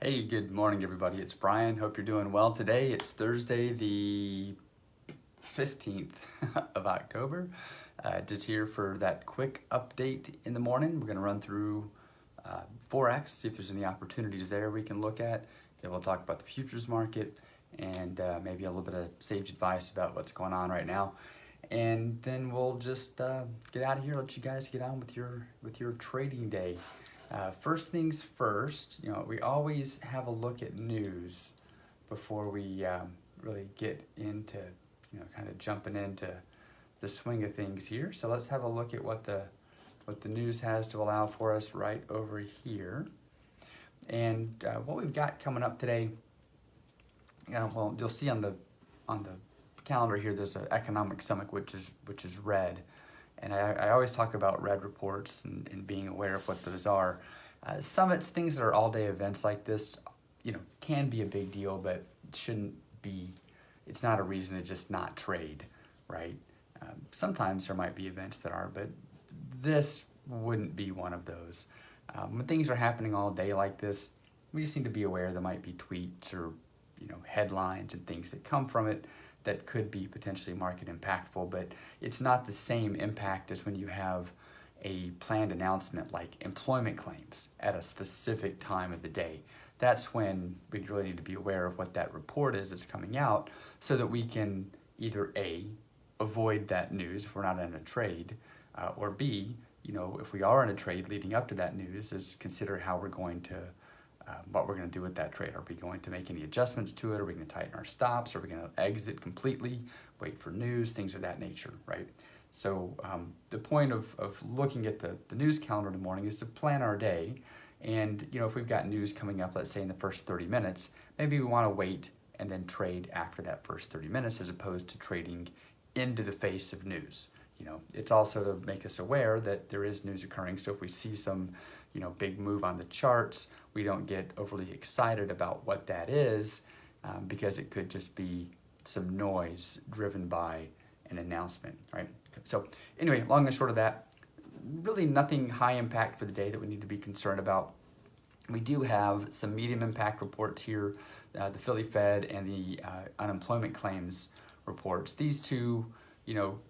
Hey, good morning, everybody. It's Brian. Hope you're doing well today. It's Thursday, the 15th of October. Just here for that quick update in the morning. We're going to run through forex, see if there's any opportunities there we can look at. Then we'll talk about the futures market and maybe a little bit of sage advice about what's going on right now. And then we'll just get out of here, let you guys get on with your trading day. First things first, we always have a look at news before we really get into, kind of jumping into the swing of things here. So let's have a look at what the news has to allow for us right over here. And what we've got coming up today, well, you'll see on the calendar here, there's an economic summit, which is red. And I always talk about red reports and being aware of what those are. Summits, things that are all-day events like this, can be a big deal, but it shouldn't be. It's not a reason to just not trade, right? Sometimes there might be events that are, but this wouldn't be one of those. When things are happening all day like this, we just need to be aware there might be tweets or headlines and things that come from it that could be potentially market impactful, but it's not the same impact as when you have a planned announcement like employment claims at a specific time of the day. That's when we really need to be aware of what that report is that's coming out so that we can either A, avoid that news if we're not in a trade, or B, if we are in a trade leading up to that news, is consider how we're going to what we're going to do with that trade. Are we going to make any adjustments to it? Are we going to tighten our stops? Are we going to exit completely, wait for news, things of that nature, right? So the point of looking at the news calendar in the morning is to plan our day. And if we've got news coming up, let's say in the first 30 minutes, maybe we want to wait and then trade after that first 30 minutes as opposed to trading into the face of news. It's also to make us aware that there is news occurring. So if we see some big move on the charts, we don't get overly excited about what that is because it could just be some noise driven by an announcement, right? So anyway, long and short of that, really nothing high impact for the day that we need to be concerned about. We do have some medium impact reports here, the Philly Fed and the unemployment claims reports. These two,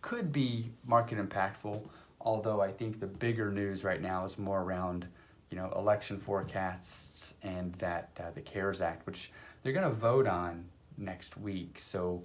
could be market impactful, although I think the bigger news right now is more around election forecasts and that the CARES Act, which they're going to vote on next week. So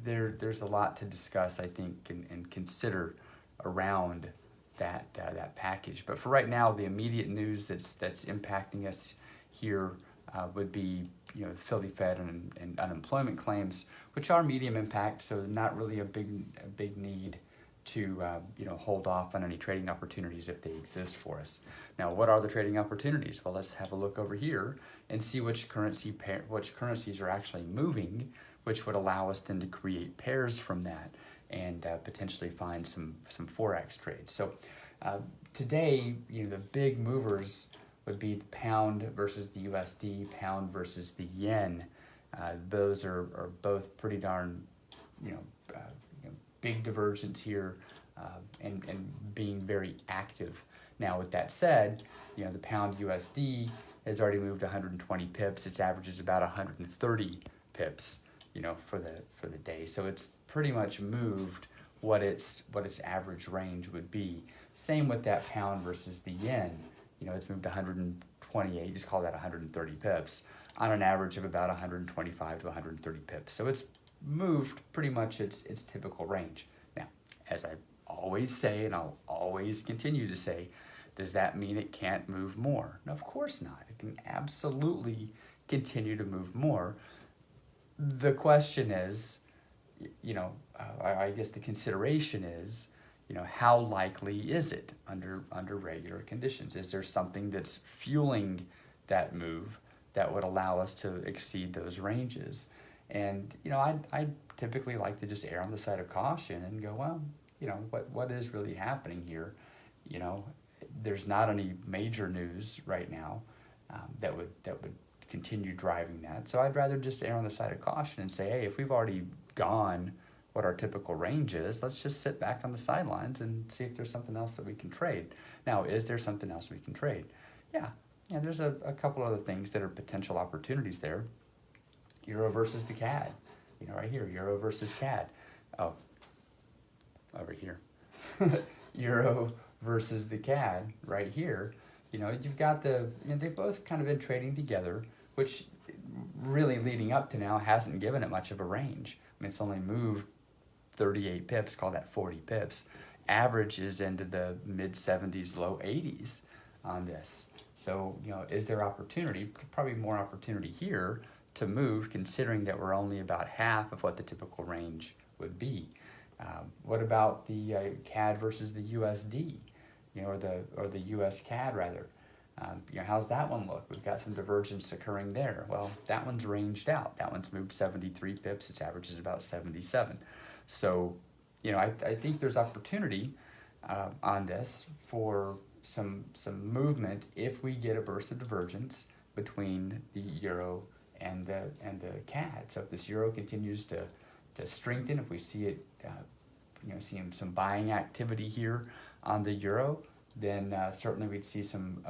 there's a lot to discuss, I think, and consider around that package. But for right now, the immediate news that's impacting us here would be the Philly Fed and unemployment claims, which are medium impact, so not really a big need to hold off on any trading opportunities if they exist for us. Now, what are the trading opportunities? Well, let's have a look over here and see which currencies are actually moving, which would allow us then to create pairs from that and potentially find some forex trades. So today, the big movers would be the pound versus the USD, pound versus the yen. Those are both pretty darn big divergence here and being very active. Now, with that said, the pound USD has already moved 120 pips. Its average is about 130 pips, for the day. So it's pretty much moved what its average range would be. Same with that pound versus the yen. It's moved 128, just call that 130 pips on an average of about 125 to 130 pips. So it's moved pretty much its typical range. Now, as I always say, and I'll always continue to say, does that mean it can't move more? No, of course not. It can absolutely continue to move more. The question is, I guess the consideration is, how likely is it under regular conditions? Is there something that's fueling that move that would allow us to exceed those ranges? And I typically like to just err on the side of caution and go, well, what is really happening here? There's not any major news right now that would continue driving that. So I'd rather just err on the side of caution and say, hey, if we've already gone what our typical range is, let's just sit back on the sidelines and see if there's something else that we can trade. Now, is there something else we can trade? Yeah, yeah, there's a couple other things that are potential opportunities there. Euro versus the CAD, right here, Euro versus CAD. Oh, over here. Euro versus the CAD right here. You've got they both kind of been trading together, which really leading up to now hasn't given it much of a range. I mean, it's only moved 38 pips, call that 40 pips. Average is into the mid 70s, low 80s on this. So, is there opportunity? Probably more opportunity here to move, considering that we're only about half of what the typical range would be. What about the CAD versus the USD, or the US CAD rather? How's that one look? We've got some divergence occurring there. Well, that one's ranged out. That one's moved 73 pips. Its average is about 77. So, I think there's opportunity on this for some movement if we get a burst of divergence between the euro and the CAD. So if this euro continues to strengthen, if we see it, seeing some buying activity here on the euro, then certainly we'd see some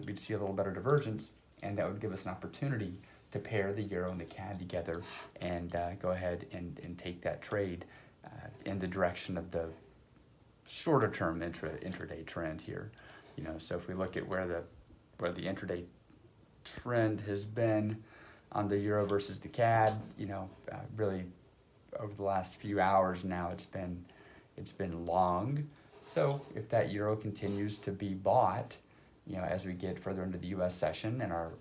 we'd see a little better divergence, and that would give us an opportunity to pair the euro and the CAD together and go ahead and take that trade in the direction of the shorter term intraday trend here. So if we look at where the intraday trend has been on the euro versus the CAD, really over the last few hours now it's been long. So if that euro continues to be bought, as we get further into the U.S. session and our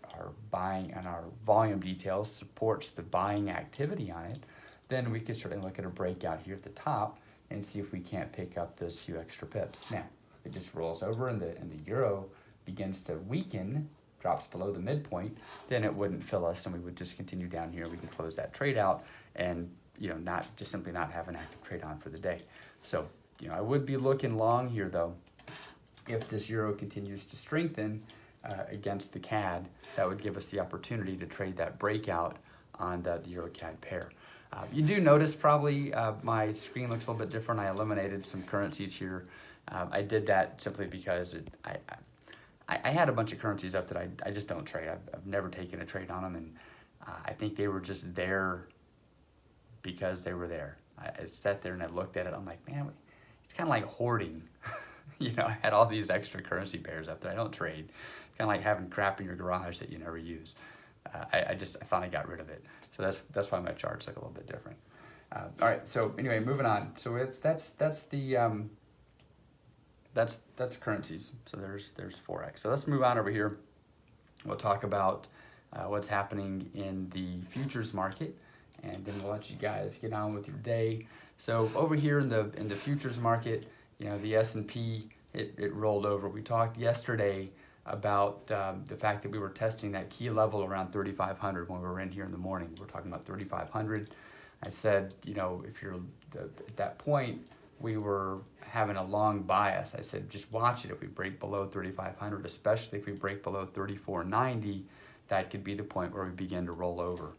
buying and our volume details supports the buying activity on it, then we could certainly look at a breakout here at the top and see if we can't pick up those few extra pips. Now, if it just rolls over and the euro begins to weaken, drops below the midpoint, then it wouldn't fill us and we would just continue down here. We could close that trade out and simply not have an active trade on for the day. So, I would be looking long here though. If this euro continues to strengthen against the CAD, that would give us the opportunity to trade that breakout on the euro-CAD pair. You do notice probably my screen looks a little bit different. I eliminated some currencies here. I did that simply because I had a bunch of currencies up that I just don't trade. I've never taken a trade on them, and I think they were just there because they were there. I sat there and I looked at it. I'm like, man, it's kind of like hoarding. I had all these extra currency pairs up there. I don't trade. It's kind of like having crap in your garage that you never use. I finally got rid of it. So that's why my charts look a little bit different. All right. So anyway, moving on. So that's currencies. So there's forex. So let's move on over here. We'll talk about what's happening in the futures market, and then we'll let you guys get on with your day. So over here in the futures market, the S&P, it rolled over. We talked yesterday about the fact that we were testing that key level around 3,500 when we were in here in the morning. We're talking about 3,500. I said, if you're at that point, we were having a long bias. I said, just watch it. If we break below 3,500, especially if we break below 3,490, that could be the point where we begin to roll over.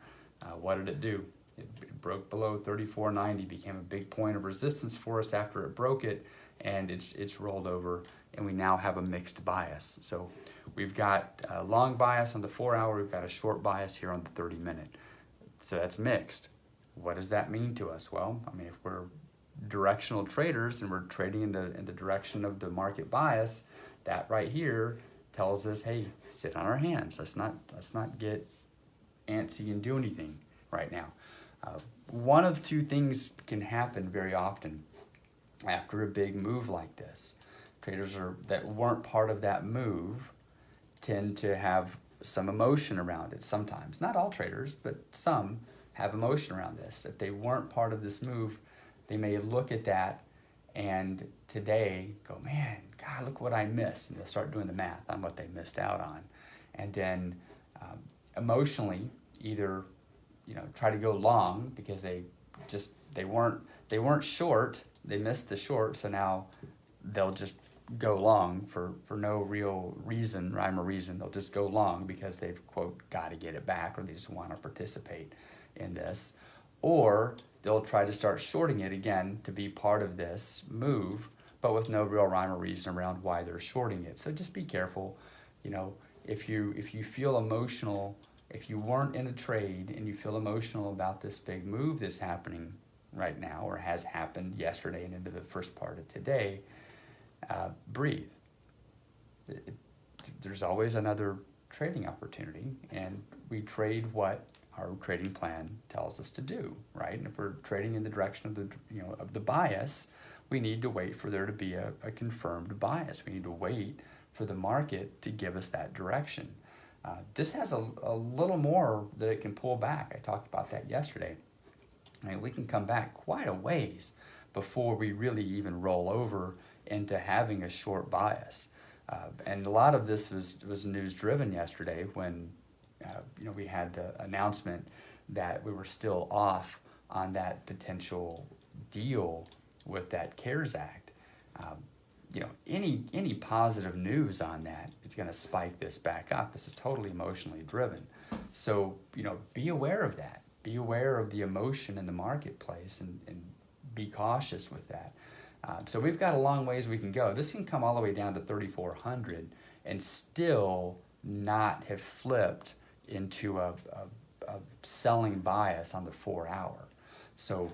What did it do? It broke below 3,490, became a big point of resistance for us after it broke it, and it's rolled over, and we now have a mixed bias. So we've got a long bias on the 4 hour, we've got a short bias here on the 30-minute. So that's mixed. What does that mean to us? Well, I mean, if we're directional traders and we're trading in the direction of the market bias, that right here tells us, hey, sit on our hands. Let's not get antsy and do anything right now. One of two things can happen very often after a big move like this. Traders that weren't part of that move tend to have some emotion around it sometimes. Not all traders, but some have emotion around this. If they weren't part of this move, they may look at that and today go, man, God, look what I missed. And they'll start doing the math on what they missed out on. And then emotionally either try to go long because they weren't short, they missed the short, so now they'll just go long for no real rhyme or reason. They'll just go long because they've, quote, got to get it back, or they just want to participate in this. Or they'll try to start shorting it again to be part of this move, but with no real rhyme or reason around why they're shorting it. So just be careful. You know, if you feel emotional, if you weren't in a trade and you feel emotional about this big move that's happening right now or has happened yesterday and into the first part of today, breathe. There's always another trading opportunity, and we trade what our trading plan tells us to do, right? And if we're trading in the direction of the bias, we need to wait for there to be a confirmed bias. We need to wait for the market to give us that direction. This has a little more that it can pull back. I talked about that yesterday. I mean, we can come back quite a ways before we really even roll over into having a short bias. And a lot of this was news driven yesterday when we had the announcement that we were still off on that potential deal with that CARES Act. Any positive news on that is going to spike this back up. This is totally emotionally driven. So, be aware of that. Be aware of the emotion in the marketplace and be cautious with that. So we've got a long ways we can go. This can come all the way down to 3,400 and still not have flipped into a selling bias on the 4 hour. So,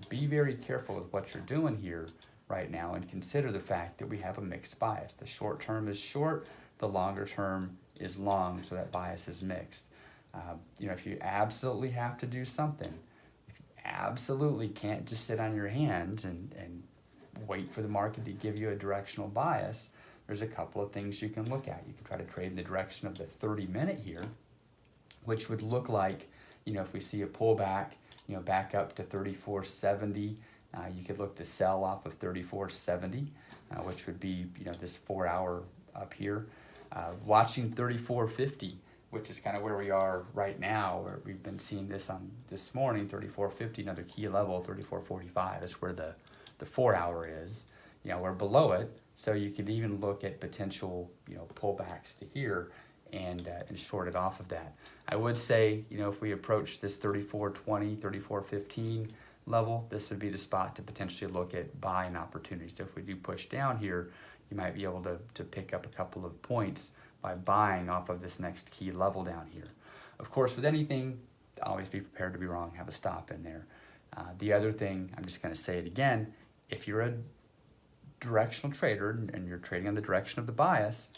be very careful with what you're doing here right now and consider the fact that we have a mixed bias. The short term is short, the longer term is long, so that bias is mixed. If you absolutely have to do something, if you absolutely can't just sit on your hands and wait for the market to give you a directional bias, there's a couple of things you can look at. You can try to trade in the direction of the 30-minute here, which would look like, if we see a pullback, back up to 34.70, you could look to sell off of 34.70, which would be, this 4 hour up here. Watching 34.50, which is kind of where we are right now, where we've been seeing this on this morning, 34.50, another key level, 34.45 is where the 4 hour is. We're below it, so you could even look at potential, pullbacks to here and short it off of that. I would say, if we approach this 34.20, 34.15 level, this would be the spot to potentially look at buying opportunities. So if we do push down here, you might be able to pick up a couple of points by buying off of this next key level down here. Of course, with anything, always be prepared to be wrong, have a stop in there. The other thing, I'm just going to say it again, if you're a directional trader and you're trading on the direction of the bias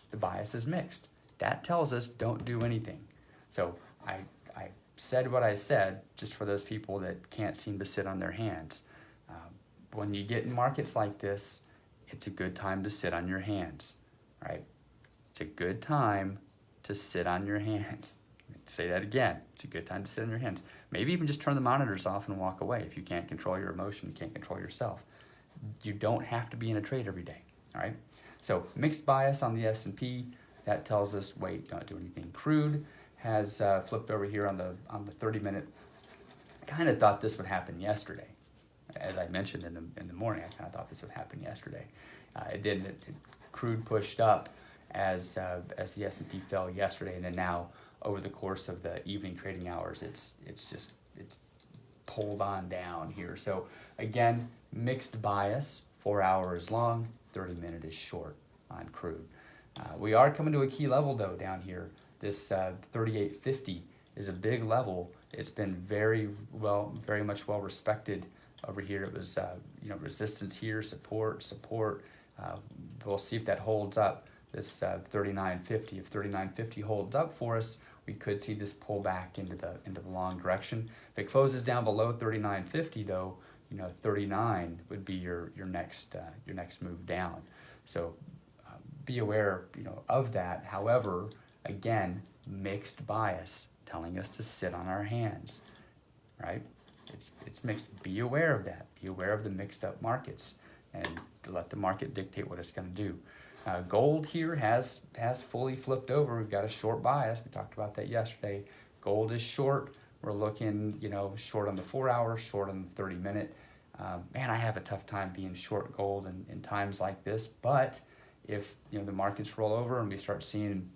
is mixed. That tells us don't do anything. So I said what I said just for those people that can't seem to sit on their hands. When you get in markets like this, it's a good time to sit on your hands, right? It's a good time to sit on your hands. Say that again. It's a good time to sit on your hands. Maybe even just turn the monitors off and walk away if you can't control your emotion, you can't control yourself. You don't have to be in a trade every day, all right? So mixed bias on the S&P, that tells us, wait, don't do anything. Crude has flipped over here on the 30-minute. I kind of thought this would happen yesterday. As I mentioned in the morning, I kind of thought this would happen yesterday. It didn't. Crude pushed up as the S&P fell yesterday, and then now over the course of the evening trading hours, it's pulled on down here. So again, mixed bias. 4 hours long, 30-minute is short on crude. We are coming to a key level though down here. This 38.50 is a big level. It's been very much well respected over here. It was resistance here, support. We'll see if that holds up. This 39.50. If 39.50 holds up for us, we could see this pull back into the long direction. If it closes down below 39.50 though, 39 would be your next move down. So be aware of that. However, again, mixed bias telling us to sit on our hands, right? It's mixed. Be aware of that. Be aware of the mixed up markets and to let the market dictate what it's going to do. Gold here has fully flipped over. We've got a short bias. We talked about that yesterday. Gold is short. We're looking, short on the 4 hour, short on the 30-minute. Man, I have a tough time being short gold in times like this. But if the markets roll over and we start seeing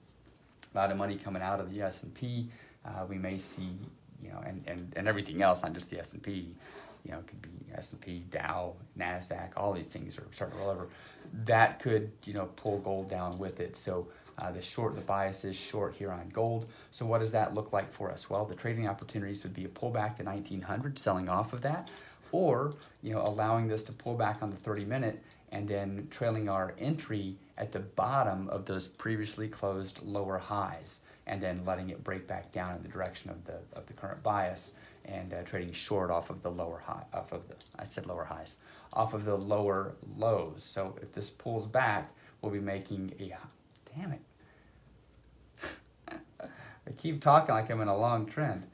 a lot of money coming out of the S&P, we may see and everything else, not just the S&P. It could be S&P, Dow, NASDAQ, all these things are starting to roll over. That could, pull gold down with it. So The bias is short here on gold. So what does that look like for us? Well, the trading opportunities would be a pullback to 1900, selling off of that, or allowing this to pull back on the 30-minute and then trailing our entry at the bottom of those previously closed lower highs, and then letting it break back down in the direction of the current bias, and trading short off of the lower lows. So if this pulls back, we'll be making damn it. I keep talking like I'm in a long trend.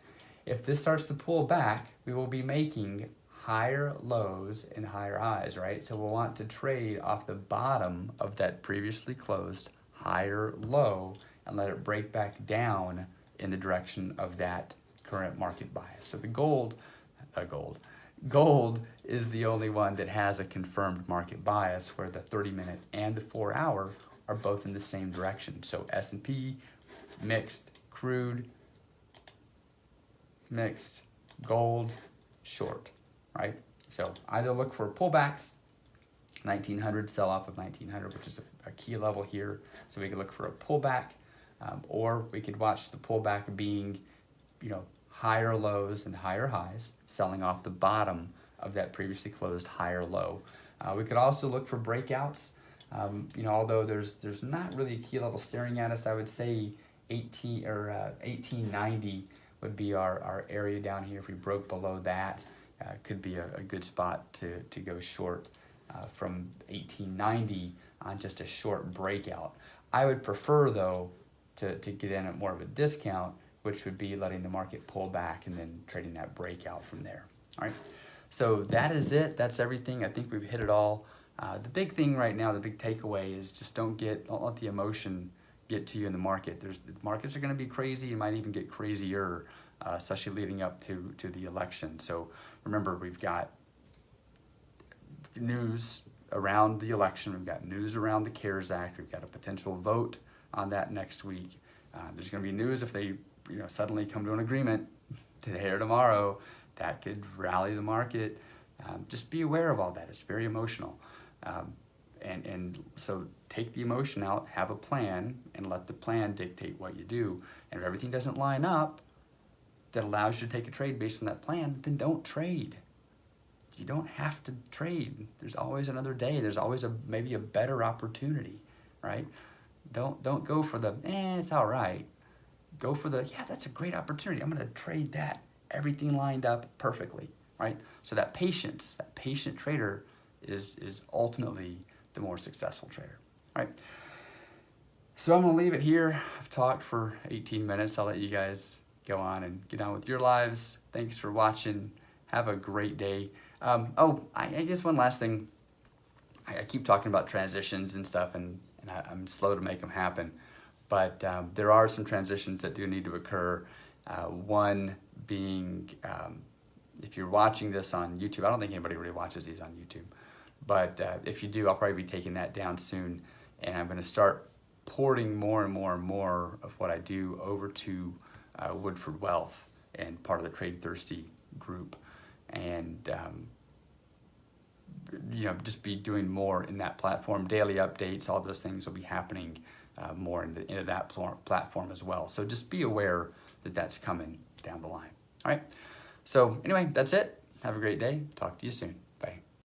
If this starts to pull back, we will be making higher lows and higher highs, right? So we'll want to trade off the bottom of that previously closed higher low and let it break back down in the direction of that current market bias. So the gold is the only one that has a confirmed market bias, where the 30-minute and the 4-hour are both in the same direction. So S&P, mixed, crude, mixed, gold, short, right? So either look for pullbacks, 1900, sell off of 1900, which is a key level here. So we could look for a pullback, or we could watch the pullback being, higher lows and higher highs, selling off the bottom of that previously closed higher low. We could also look for breakouts. Although there's not really a key level staring at us, I would say 1890 would be our area down here. If we broke below that, could be a good spot to go short from 1890 on just a short breakout. I would prefer, though, to get in at more of a discount, which would be letting the market pull back and then trading that breakout from there. All right, so that is it. That's everything. I think we've hit it all. The big thing right now, the big takeaway is just don't let the emotion get to you in the market. The markets are going to be crazy. You might even get crazier, especially leading up to the election. So remember, we've got news around the election. We've got news around the CARES Act. We've got a potential vote on that next week. There's going to be news if they suddenly come to an agreement today or tomorrow that could rally the market. Just be aware of all that. It's very emotional. And so take the emotion out, have a plan, and let the plan dictate what you do. And if everything doesn't line up that allows you to take a trade based on that plan, then don't trade. You don't have to trade. There's always another day. There's always maybe a better opportunity, right? Don't go for the, it's all right. Go for the, that's a great opportunity. I'm going to trade that. Everything lined up perfectly, right? So that patient trader is ultimately the more successful trader, right? So I'm going to leave it here. I've talked for 18 minutes. I'll let you guys go on and get on with your lives. Thanks for watching. Have a great day. I guess one last thing. I keep talking about transitions and stuff, and I'm slow to make them happen. But there are some transitions that do need to occur. One being, if you're watching this on YouTube, I don't think anybody really watches these on YouTube. But if you do, I'll probably be taking that down soon. And I'm going to start porting more and more and more of what I do over to Woodford Wealth and part of the Trade Thirsty group. And just be doing more in that platform. Daily updates, all those things will be happening more into that platform as well. So just be aware that that's coming down the line. All right. So anyway, that's it. Have a great day. Talk to you soon.